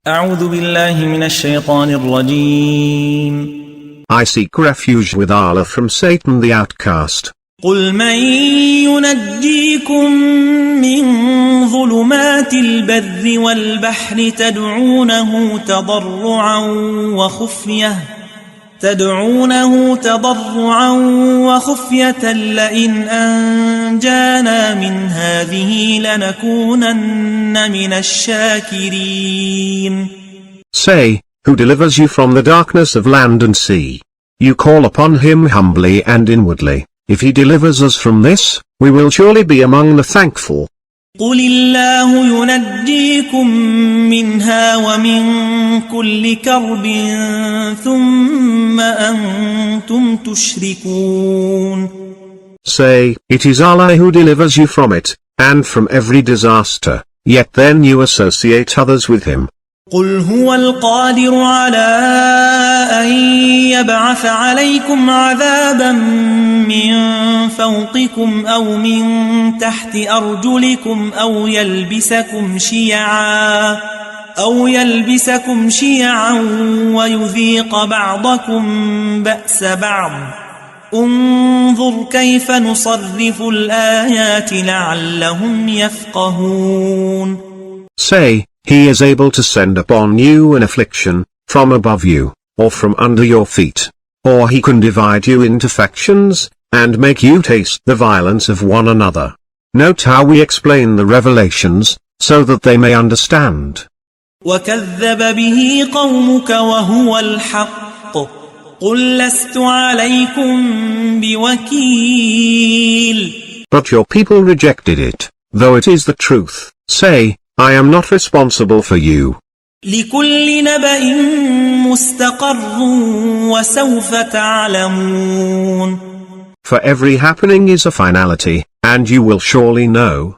أعوذ بالله من الشيطان الرجيم. I seek refuge with Allah from Satan the outcast. قل من ينجيكم من ظلمات البر والبحر تدعونه تضرعا وخفية لئن أنجانا من هذه لنكونن من الشاكرين. Say, who delivers you from the darkness of land and sea? You call upon him humbly and inwardly. If he delivers us from this, we will surely be among the thankful. قل الله ينجيكم منها ومن كل كرب ثم أنتم تشركون. Say, it is Allah who delivers you from it, and from every disaster, yet then you associate others with him. قل هو القادر على أن يبعث عليكم عذابا من فوقكم أو من تحت أرجلكم أو يلبسكم شيعا ويذيق بعضكم بأس بعض. انظر كيف نصرف الآيات لعلهم يفقهون. Say, he is able to send upon you an affliction, from above you, or from under your feet. Or he can divide you into factions, and make you taste the violence of one another. Note how we explain the revelations, so that they may understand. وكذب به قومك وهو الحق قل لست عليكم بوكيل. But your people rejected it, though it is the truth. Say, I am not responsible for you. لكل نبأ مستقر وسوف تعلمون. For every happening is a finality, and you will surely know.